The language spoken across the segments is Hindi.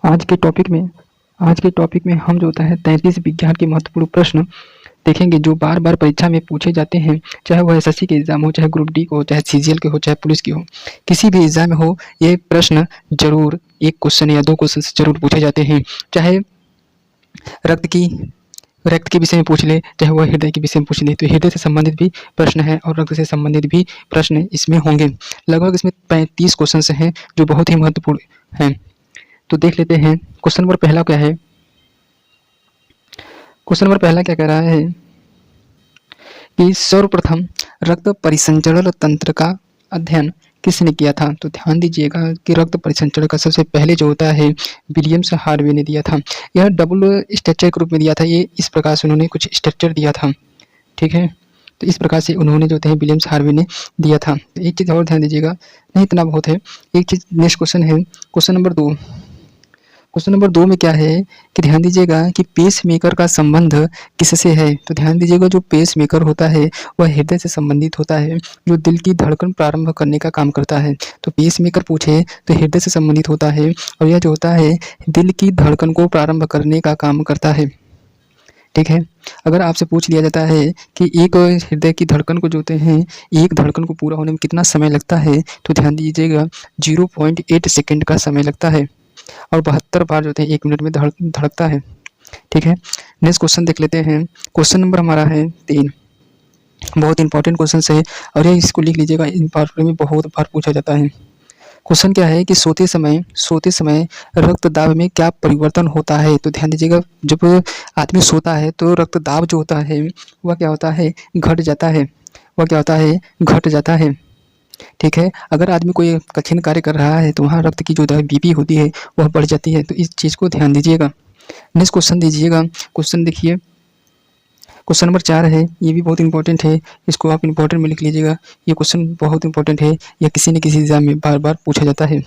आज के टॉपिक में हम जो होता है 33 विज्ञान के महत्वपूर्ण प्रश्न देखेंगे जो बार बार परीक्षा में पूछे जाते हैं। चाहे वह एसएससी के एग्जाम हो, चाहे ग्रुप डी को हो, चाहे सीजीएल के हो, चाहे पुलिस की हो, किसी भी एग्जाम में हो, ये प्रश्न जरूर एक क्वेश्चन या दो क्वेश्चन से जरूर पूछे जाते हैं। चाहे रक्त की रक्त के विषय में पूछ ले, चाहे वह हृदय के विषय में पूछ ले, तो हृदय से संबंधित भी प्रश्न है और रक्त से संबंधित भी प्रश्न इसमें होंगे। लगभग इसमें 35 क्वेश्चन हैं जो बहुत ही महत्वपूर्ण हैं। तो देख लेते हैं। क्वेश्चन नंबर पहला क्या है? क्वेश्चन नंबर पहला क्या कह रहा है कि सर्वप्रथम रक्त परिसंचरण तंत्र का अध्ययन किसने किया था? तो ध्यान दीजिएगा कि रक्त परिसंचरण का सबसे पहले जो होता है विलियम्स हार्वे ने दिया था। यह डबल स्ट्रक्चर के रूप में दिया था। ये इस प्रकार से उन्होंने कुछ स्ट्रक्चर दिया था, ठीक है। तो इस प्रकार से उन्होंने जो है विलियम्स हार्वे ने दिया था। तो एक चीज़ और ध्यान दीजिएगा, नहीं इतना बहुत है। एक चीज़ नेक्स्ट क्वेश्चन है, क्वेश्चन नंबर 2। क्वेश्चन नंबर 2 में क्या है कि ध्यान दीजिएगा कि पेस मेकर का संबंध किससे है? तो ध्यान दीजिएगा जो पेस मेकर होता है वह हृदय से संबंधित होता है, जो दिल की धड़कन प्रारंभ करने का काम करता है। तो पेस मेकर पूछे तो हृदय से संबंधित होता है और यह जो होता है दिल की धड़कन को प्रारंभ करने का काम करता है, ठीक है। अगर आपसे पूछ लिया जाता है कि एक हृदय की धड़कन को जो होते हैं, एक धड़कन को पूरा होने में कितना समय लगता है, तो ध्यान दीजिएगा 0.8 सेकेंड का समय लगता है और 72 बार जो है 1 मिनट में धड़कता है, ठीक है। नेक्स्ट क्वेश्चन देख लेते हैं। क्वेश्चन नंबर हमारा है 3। बहुत इंपॉर्टेंट क्वेश्चन है और ये इसको लिख लीजिएगा, इन बार में बहुत बार पूछा जाता है। क्वेश्चन क्या है कि सोते समय रक्तदाब में क्या परिवर्तन होता है? तो ध्यान दीजिएगा जब आदमी सोता है तो रक्तदाब जो होता है वह क्या होता है, घट जाता है। वह क्या होता है, घट जाता है, ठीक है। अगर आदमी कोई कठिन कार्य कर रहा है तो वहाँ रक्त की जो बीपी होती है वह बढ़ जाती है। तो इस चीज़ को ध्यान दीजिएगा। नेक्स्ट क्वेश्चन दीजिएगा। क्वेश्चन देखिए, क्वेश्चन नंबर 4 है। ये भी बहुत इंपॉर्टेंट है, इसको आप इंपॉर्टेंट में लिख लीजिएगा। ये क्वेश्चन बहुत इंपॉर्टेंट है, यह किसी न किसी एग्जाम में बार बार पूछा जाता है।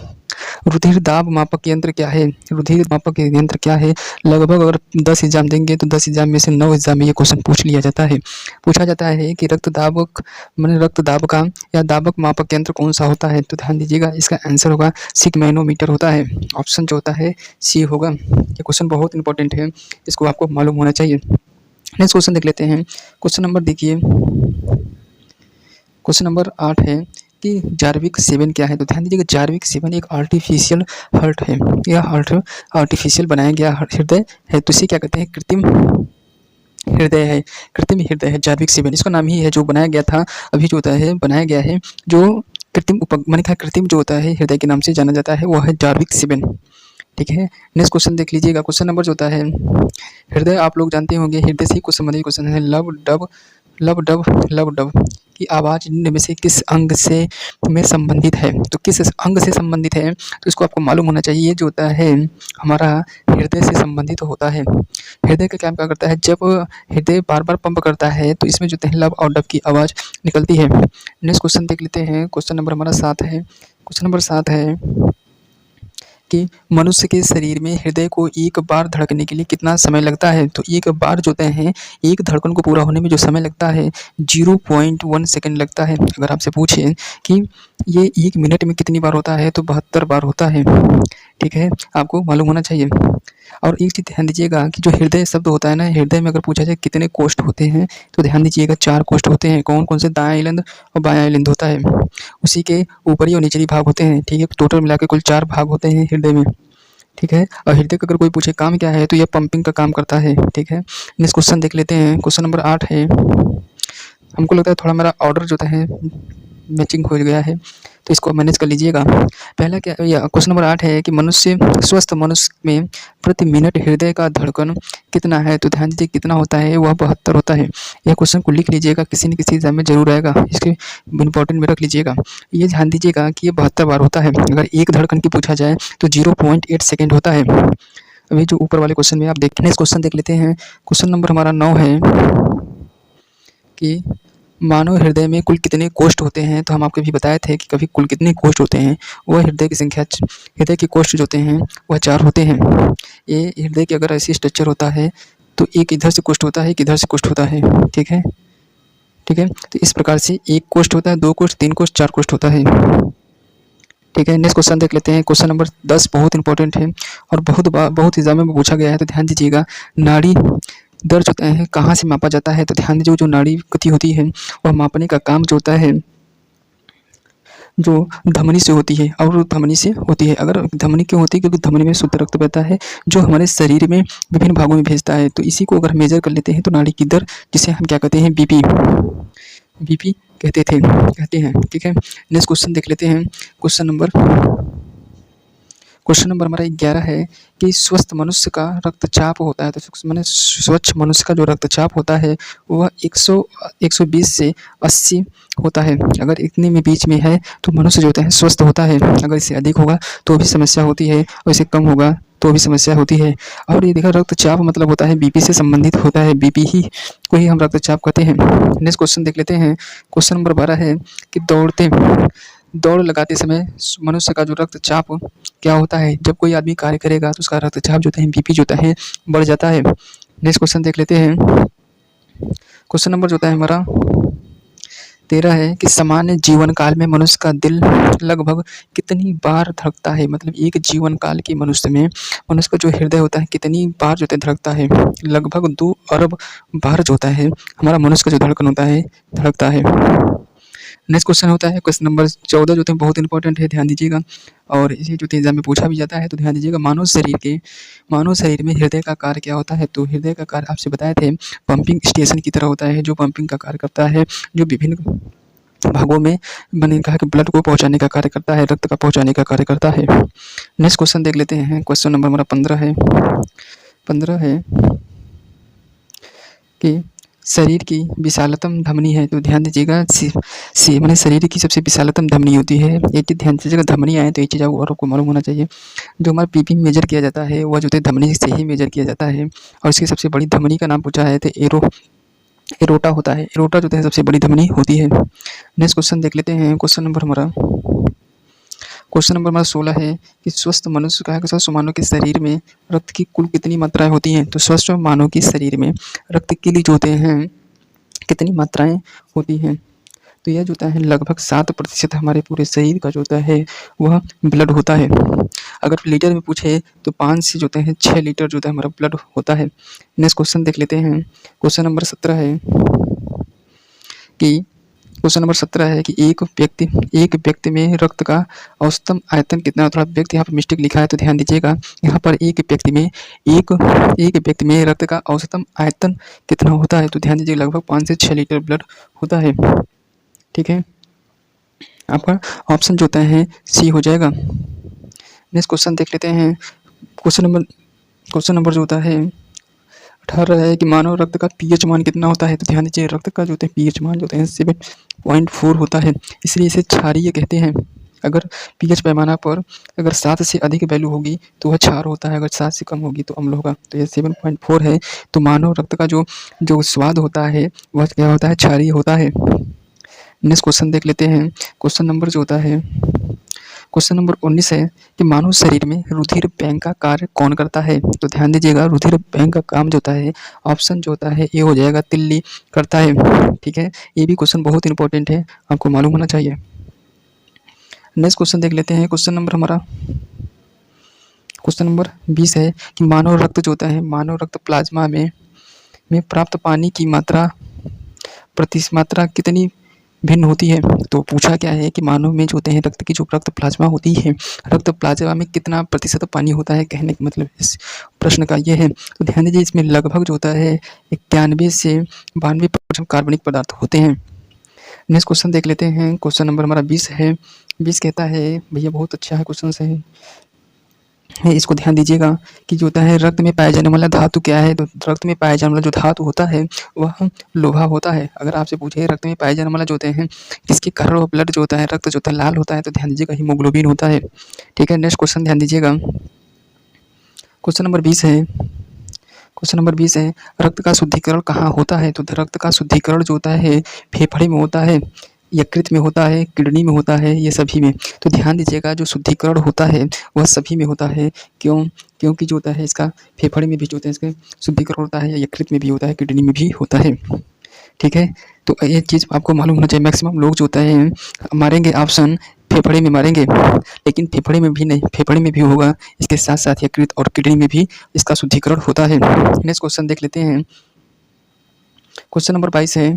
रुधिर दाब मापक यंत्र क्या है? रुधिर मापक यंत्र क्या है? लगभग अगर 10 एग्जाम देंगे तो 10 एग्जाम में से 9 एग्जाम में ये क्वेश्चन पूछ लिया जाता है। पूछा जाता है कि रक्त दाब का या दाबक मापक यंत्र कौन सा होता है? तो ध्यान दीजिएगा इसका आंसर होगा सिगमैनोमीटर होता है। ऑप्शन जो होता है सी होगा। ये क्वेश्चन बहुत इंपॉर्टेंट है, इसको आपको मालूम होना चाहिए। नेक्स्ट क्वेश्चन देख लेते हैं। क्वेश्चन नंबर देखिए, क्वेश्चन नंबर 8 है कि जार्विक 7 क्या है? तो ध्यान दीजिएगा जार्विक 7 एक आर्टिफिशियल हार्ट है। यह हार्ट आर्टिफिशियल बनाया गया हृदय है। तो इसे क्या कहते हैं, कृत्रिम हृदय है। कृत्रिम हृदय है जार्विक 7, इसका नाम ही है जो बनाया गया था। अभी जो होता है बनाया गया है जो कृत्रिम जो होता है हृदय के नाम से जाना जाता है वह है जार्विक 7, ठीक है। नेक्स्ट क्वेश्चन देख लीजिएगा। क्वेश्चन नंबर जो होता है हृदय, आप लोग जानते होंगे हृदय से ही कुछ संबंधित क्वेश्चन है। लव डब की आवाज़ निम्न में से किस अंग से में संबंधित है? तो किस अंग से संबंधित है तो इसको आपको मालूम होना चाहिए। ये जो होता है हमारा हृदय से संबंधित होता है। हृदय का क्या करता है, जब हृदय बार बार पंप करता है तो इसमें जो है लव और डब की आवाज़ निकलती है। नेक्स्ट क्वेश्चन देख लेते हैं। क्वेश्चन नंबर हमारा 7 है। क्वेश्चन नंबर 7 है कि मनुष्य के शरीर में हृदय को एक बार धड़कने के लिए कितना समय लगता है? तो एक बार जो होते हैं एक धड़कन को पूरा होने में जो समय लगता है 0.1 सेकेंड लगता है। अगर आपसे पूछे कि ये 1 मिनट में कितनी बार होता है तो 72 बार होता है, ठीक है, आपको मालूम होना चाहिए। और एक चीज़ ध्यान दीजिएगा कि जो हृदय शब्द होता है ना, हृदय में अगर पूछा जाए कितने कोष्ठ होते हैं तो ध्यान दीजिएगा 4 कोष्ठ होते हैं। कौन कौन से? दायां एलिंद और बायां एलिंद होता है, उसी के ऊपरी और निचली भाग होते हैं, ठीक है। टोटल मिला के कुल 4 भाग होते हैं हृदय में, ठीक है। और हृदय का अगर कोई पूछे काम क्या है तो यह पंपिंग का काम करता है, ठीक है। नेक्स्ट क्वेश्चन देख लेते हैं। क्वेश्चन नंबर 8 है। हमको लगता है थोड़ा मेरा ऑर्डर जो है मैचिंग हो गया है तो इसको मैनेज कर लीजिएगा। पहला क्या या क्वेश्चन नंबर 8 है कि स्वस्थ मनुष्य में प्रति मिनट हृदय का धड़कन कितना है? तो ध्यान दीजिए कितना होता है, वह 72 होता है। यह क्वेश्चन को लिख लीजिएगा, किसी न किसी एग्जाम में जरूर आएगा, इसके इंपॉर्टेंट में रख लीजिएगा। ये ध्यान दीजिएगा कि ये 72 बार होता है। अगर एक धड़कन की पूछा जाए तो 0.8 सेकेंड होता है। अभी जो ऊपर वाले क्वेश्चन में आप देखें। नेक्स्ट क्वेश्चन देख लेते हैं। क्वेश्चन नंबर हमारा 9 है कि मानव हृदय में कुल कितने कोष्ठ होते हैं? तो हम आपको भी बताए थे कि कभी कुल कितने कोष्ठ होते हैं। वह हृदय की संख्या, हृदय के कोष्ठ जो होते हैं वह 4 होते हैं। ये हृदय की अगर ऐसी स्ट्रक्चर होता है तो एक इधर से कोष्ठ होता है, एक इधर से कोष्ठ होता है, ठीक है, ठीक है। तो इस प्रकार से एक कोष्ठ होता है, 2 कोष्ठ, 3 कोष्ठ, 4 कोष्ठ होता है। ठीक है, नेक्स्ट क्वेश्चन देख लेते हैं। क्वेश्चन नंबर 10 बहुत इंपॉर्टेंट है और बहुत एग्जाम में पूछा गया है, तो ध्यान दीजिएगा। नाड़ी दर जो है कहाँ से मापा जाता है? तो ध्यान दीजिए, जो नाड़ी गति होती है वह मापने का काम जो होता है जो धमनी से होती है, और धमनी से होती है। अगर धमनी क्यों होती है? क्योंकि धमनी में शुद्ध रक्त बहता है जो हमारे शरीर में विभिन्न भागों में भेजता है। तो इसी को अगर मेजर कर लेते हैं तो नाड़ी की दर, जिसे हम क्या कहते हैं, बीपी बीपी कहते हैं। ठीक है, नेक्स्ट क्वेश्चन देख लेते हैं। क्वेश्चन नंबर हमारा 11 है कि स्वस्थ मनुष्य का रक्तचाप होता है, तो मैंने स्वच्छ मनुष्य का जो रक्तचाप होता है वह 120 से 80 होता है। अगर इतने में बीच में है तो मनुष्य जो होता है स्वस्थ होता है। अगर इससे अधिक होगा तो भी समस्या होती है, और इससे कम होगा तो भी समस्या होती है। और ये देखा, रक्तचाप मतलब होता है बीपी से संबंधित होता है, बीपी ही को ही हम रक्तचाप कहते हैं। नेक्स्ट क्वेश्चन देख लेते हैं। क्वेश्चन नंबर 12 है कि दौड़ लगाते समय मनुष्य का जो रक्तचाप क्या होता है? जब कोई आदमी कार्य करेगा तो उसका रक्तचाप जो होता है, बीपी जो होता है, बढ़ जाता है। नेक्स्ट क्वेश्चन देख लेते हैं। क्वेश्चन नंबर जो होता है हमारा 13 है कि सामान्य जीवन काल में मनुष्य का दिल लगभग कितनी बार धड़कता है? मतलब एक जीवन काल के मनुष्य का जो हृदय होता है कितनी बार जो होता है धड़कता है? लगभग 2 अरब बार जो होता है हमारा मनुष्य का जो धड़कन होता है धड़कता है। नेक्स्ट क्वेश्चन होता है क्वेश्चन नंबर 14 जो है बहुत इंपॉर्टेंट है, ध्यान दीजिएगा। और इसे जो एग्जाम में पूछा भी जाता है, तो ध्यान दीजिएगा। मानव शरीर में हृदय का कार्य क्या होता है? तो हृदय का कार्य आपसे बताए थे पंपिंग स्टेशन की तरह होता है, जो पंपिंग का कार्य करता है, जो विभिन्न भागों में मैंने कहा कि ब्लड को पहुंचाने का कार्य करता है, रक्त का पहुंचाने का कार्य करता है। नेक्स्ट क्वेश्चन देख लेते हैं। क्वेश्चन नंबर हमारा 15 है कि शरीर की विशालतम धमनी है, तो ध्यान दीजिएगा। मैंने शरीर की सबसे विशालतम धमनी होती है, एक चीज़ ध्यान दीजिएगा। धमनी आए तो एक चीज़ और आपको मालूम होना चाहिए, जो हमारा बीपी मेजर किया जाता है वह जो है धमनी से ही मेजर किया जाता है। और इसकी सबसे बड़ी धमनी का नाम पूछा है तो एरोटा होता है। एरोटा जो है सबसे बड़ी धमनी होती है। नेक्स्ट क्वेश्चन देख लेते हैं। क्वेश्चन नंबर हमारा 16 है कि स्वस्थ मनुष्य का स्वस्थ मानव के शरीर में रक्त की कुल कितनी मात्राएं होती हैं? तो स्वस्थ मानव के शरीर में रक्त के लिए जो होते हैं कितनी मात्राएं होती हैं? तो यह जो होता है लगभग 7% हमारे पूरे शरीर का जो होता है वह ब्लड होता है। अगर लीटर में पूछे तो 5 से जो होते हैं 6 लीटर जो होता है हमारा ब्लड होता है। नेक्स्ट क्वेश्चन देख लेते हैं। क्वेश्चन नंबर 17 है कि एक व्यक्ति में रक्त का औसतम आयतन कितना? थोड़ा व्यक्ति यहाँ पर मिस्टेक लिखा है, तो ध्यान दीजिएगा। यहाँ पर एक व्यक्ति में रक्त का औसतम आयतन कितना होता है? तो ध्यान दीजिए, लगभग 5 से 6 लीटर ब्लड होता है। ठीक है, आपका ऑप्शन जो होता है सी हो जाएगा। नेक्स्ट क्वेश्चन देख लेते हैं। क्वेश्चन नंबर जो होता है 18 है कि मानव रक्त का पीएच मान कितना होता है? तो ध्यान दीजिए, रक्त का जो होता है पीएच मान जो होता है 7.4 होता है, इसलिए इसे क्षारीय कहते हैं। अगर पीएच पैमाना पर अगर 7 से अधिक वैल्यू होगी तो वह क्षार होता है, अगर 7 से कम होगी तो अम्ल होगा। तो यह 7.4 है। तो मानव रक्त का जो स्वाद होता है वह क्या होता है? क्षारीय होता है। नेक्स्ट क्वेश्चन देख लेते हैं। क्वेश्चन नंबर जो होता है क्वेश्चन नंबर 19 है कि मानव शरीर में रुधिर बैंक का कार्य कौन करता है? तो ध्यान दीजिएगा, रुधिर बैंक का काम जो होता है ऑप्शन जो होता है ये हो जाएगा, तिल्ली करता है। ठीक है, ये भी क्वेश्चन बहुत इंपॉर्टेंट है, आपको मालूम होना चाहिए। नेक्स्ट क्वेश्चन देख लेते हैं। क्वेश्चन नंबर 20 है कि मानव रक्त प्लाज्मा में प्राप्त पानी की मात्रा कितनी भिन्न होती है? तो पूछा क्या है कि मानव में जो होते हैं रक्त की जो रक्त प्लाज्मा होती है, रक्त प्लाज्मा में कितना प्रतिशत पानी होता है? कहने का मतलब इस प्रश्न का ये है। तो ध्यान दीजिए, इसमें लगभग जो होता है 91 से 92% कार्बनिक पदार्थ होते हैं। नेक्स्ट क्वेश्चन देख लेते हैं। क्वेश्चन नंबर हमारा 20 है। 20 कहता है, भैया बहुत अच्छा है क्वेश्चन है, इसको ध्यान दीजिएगा कि जो होता है रक्त में पाया जाने वाला धातु क्या है? तो रक्त में पाया जाने वाला जो धातु होता है वह लोहा होता है। अगर आपसे पूछे रक्त में पाए जाने वाला जो होते हैं किसके कारण वह ब्लड जो होता है रक्त जो होता है लाल होता है, तो ध्यान दीजिएगा हीमोग्लोबिन होता है। ठीक है, नेक्स्ट क्वेश्चन ध्यान दीजिएगा। क्वेश्चन नंबर 20 है रक्त का शुद्धिकरण कहाँ होता है? तो रक्त का शुद्धिकरण जो होता है फेफड़े में होता है, यकृत में होता है, किडनी में होता है, ये सभी में। तो ध्यान दीजिएगा, जो शुद्धिकरण होता है वह सभी में होता है। क्योंकि जो होता है इसका फेफड़े में भी जो होता है इसका शुद्धिकरण होता है, यकृत में भी होता है, किडनी में भी होता है। ठीक है, तो ये चीज़ आपको मालूम होना चाहिए। मैक्सिमम लोग जो होता है मारेंगे ऑप्शन फेफड़े में मारेंगे, लेकिन फेफड़े में भी नहीं, फेफड़े में भी होगा, इसके साथ साथ यकृत और किडनी में भी इसका शुद्धिकरण होता है। नेक्स्ट क्वेश्चन देख लेते हैं। क्वेश्चन नंबर 22 है।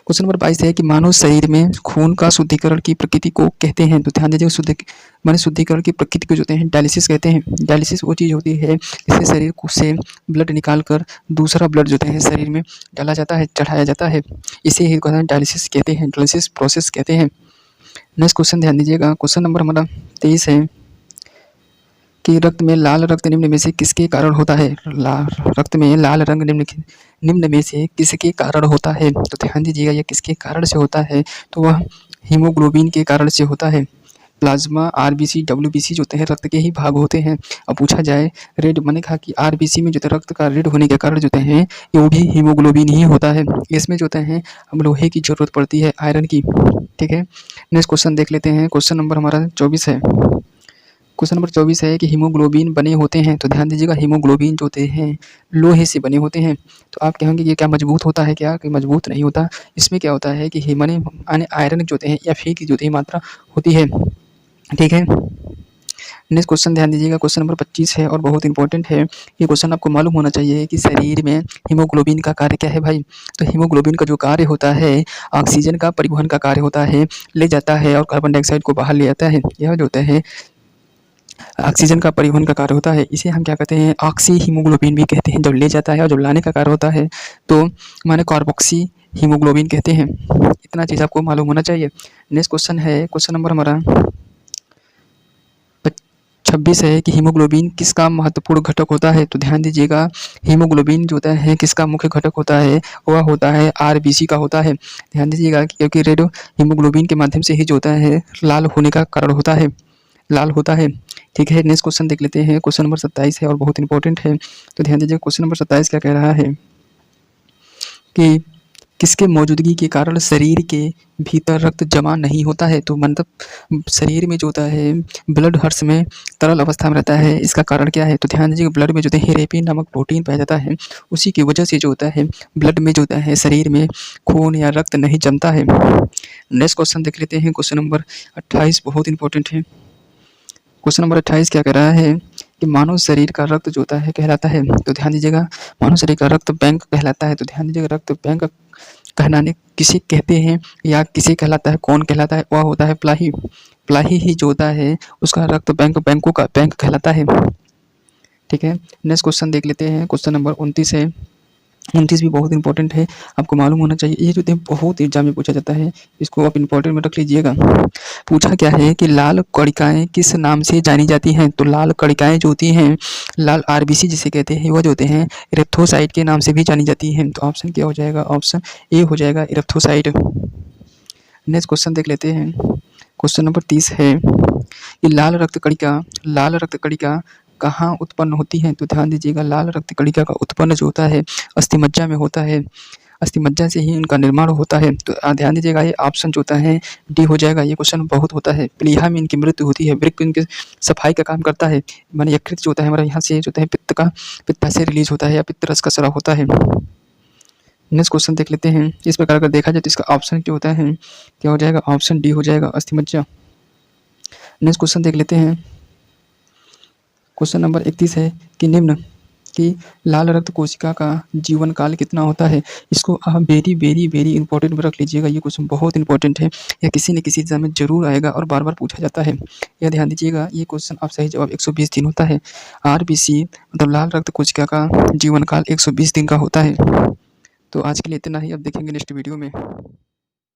क्वेश्चन नंबर 22 है कि मानव शरीर में खून का शुद्धिकरण की प्रकृति को कहते हैं। तो ध्यान दीजिए, शुद्धिकरण की प्रकृति को जो होते हैं डायलिसिस कहते हैं। डायलिसिस वो चीज़ होती है जिससे शरीर को से ब्लड निकाल कर दूसरा ब्लड जो होता है शरीर में डाला जाता है, चढ़ाया जाता है। इसे ही डायलिसिस कहते हैं, डायलिसिस प्रोसेस कहते हैं। नेक्स्ट क्वेश्चन ध्यान दीजिएगा। क्वेश्चन नंबर हमारा 23 है कि रक्त में लाल रक्त निम्न में से किसके कारण होता है। रक्त में लाल रंग निम्न में से किसके कारण होता है। तो ध्यान दीजिएगा, यह किसके कारण से होता है, तो वह हीमोग्लोबिन के कारण से होता है। प्लाज्मा, आरबीसी, डब्ल्यूबीसी जो होते हैं रक्त के ही भाग होते हैं। अब पूछा जाए रेड, मैंने कहा कि आरबीसी में जो है रक्त का रेड होने के कारण जो होते हैं वो भी हीमोग्लोबिन ही होता है। इसमें जो होते हैं हम लोहे की जरूरत पड़ती है, आयरन की। ठीक है, नेक्स्ट क्वेश्चन देख लेते हैं। क्वेश्चन नंबर हमारा 24 है। क्वेश्चन नंबर 24 है कि हीमोग्लोबिन बने होते हैं। तो ध्यान दीजिएगा, हीमोग्लोबिन जो होते हैं लोहे से बने होते हैं। तो आप कहेंगे ये क्या मजबूत होता है क्या, कि मजबूत नहीं होता। इसमें क्या होता है कि आयरन जो होते हैं या फी की जो होती है मात्रा होती है। ठीक है, नेक्स्ट क्वेश्चन ध्यान दीजिएगा। क्वेश्चन नंबर 25 है और बहुत इंपॉर्टेंट है। ये क्वेश्चन आपको मालूम होना चाहिए कि शरीर में हीमोग्लोबिन का कार्य क्या है भाई। तो हीमोग्लोबिन का जो कार्य होता है ऑक्सीजन का परिवहन का कार्य होता है, ले जाता है और कार्बन डाइऑक्साइड को बाहर ले जाता है। यह जो होता है ऑक्सीजन का परिवहन का कार्य होता है। इसे हम क्या कहते हैं, ऑक्सी हीमोग्लोबिन भी कहते हैं। जब ले जाता है और जब लाने का कार्य होता है तो माने कार्बोक्सी हीमोग्लोबिन कहते हैं। इतना चीज़ आपको मालूम होना चाहिए। नेक्स्ट क्वेश्चन है, क्वेश्चन नंबर हमारा 26 है कि हीमोग्लोबिन किसका महत्वपूर्ण घटक होता है। तो ध्यान दीजिएगा, हीमोग्लोबिन जो होता है किसका मुख्य घटक होता है, वह होता है आरबीसी का होता है। ध्यान दीजिएगा, क्योंकि रेड हीमोग्लोबिन के माध्यम से ही जो होता है लाल होने का कारण होता है, लाल होता है। ठीक है, नेक्स्ट क्वेश्चन देख लेते हैं। क्वेश्चन नंबर 27 है और बहुत इंपॉर्टेंट है। तो ध्यान दीजिए, क्वेश्चन नंबर 27 क्या कह रहा है कि किसके मौजूदगी के कारण शरीर के भीतर रक्त जमा नहीं होता है। तो मतलब शरीर में जो होता है ब्लड हर समय तरल अवस्था में रहता है, इसका कारण क्या है। तो ध्यान दीजिए, ब्लड में जो है हेरेपिन नामक प्रोटीन पाया जाता है, उसी की वजह से जो होता है ब्लड में जो होता है शरीर में खून या रक्त नहीं जमता है। नेक्स्ट क्वेश्चन देख लेते हैं। क्वेश्चन नंबर 28 बहुत इंपॉर्टेंट है। क्वेश्चन नंबर 28 क्या कह रहा है कि मानव शरीर का रक्त जो होता है कहलाता है। तो ध्यान दीजिएगा, मानव शरीर का रक्त बैंक कहलाता है। तो ध्यान दीजिएगा, रक्त बैंक कहलाने किसे कहते हैं या किसे कहलाता है, कौन कहलाता है, वह होता है प्लाही। प्लाही ही जो होता है उसका रक्त बैंकों का बैंक कहलाता है। ठीक है, नेक्स्ट क्वेश्चन देख लेते हैं। क्वेश्चन नंबर 29 है। 29 भी बहुत इंपॉर्टेंट है, आपको मालूम होना चाहिए। ये जो है बहुत एग्जाम में पूछा जाता है, इसको आप इंपॉर्टेंट में रख लीजिएगा। पूछा क्या है कि लाल कणिकाएं किस नाम से जानी जाती हैं। तो लाल कणिकाएं जो होती हैं, लाल आरबीसी जिसे कहते हैं, वह जो होते हैं इरेक्थोसाइट के नाम से भी जानी जाती हैं। तो ऑप्शन क्या हो जाएगा, ऑप्शन ए हो जाएगा, इरेक्थोसाइट। नेक्स्ट क्वेश्चन देख लेते हैं। क्वेश्चन नंबर 30 है कि लाल रक्त कणिका कहाँ उत्पन्न होती है। तो ध्यान दीजिएगा, लाल रक्त कणिका का उत्पन्न जो होता है अस्थिमज्जा में होता है। अस्थिमज्जा से ही इनका निर्माण होता है। तो ध्यान दीजिएगा, ये ऑप्शन जो होता है डी हो जाएगा। ये क्वेश्चन बहुत होता है। प्लीहा में इनकी मृत्यु होती है, वृक्क इनकी सफाई का काम करता है। माने यकृत जो होता है हमारा यहाँ से जो होता है पित्त से रिलीज होता है या पित्त रस का स्राव होता है। नेक्स्ट क्वेश्चन देख लेते हैं। इस प्रकार अगर देखा जाए तो इसका ऑप्शन क्या होता है, क्या हो जाएगा, ऑप्शन डी हो जाएगा, अस्थिमज्जा। नेक्स्ट क्वेश्चन देख लेते हैं। क्वेश्चन नंबर 31 है कि निम्न कि लाल रक्त कोशिका का जीवन काल कितना होता है। इसको आप वेरी वेरी वेरी इंपॉर्टेंट में रख लीजिएगा। ये क्वेश्चन बहुत इंपॉर्टेंट है, या किसी न किसी एग्जाम में जरूर आएगा और बार बार पूछा जाता है। यह ध्यान दीजिएगा, ये क्वेश्चन आप सही जवाब 120 दिन होता है। आरबीसी मतलब लाल रक्त कोशिका का जीवन काल 120 दिन का होता है। तो आज के लिए इतना ही, अब देखेंगे नेक्स्ट वीडियो में।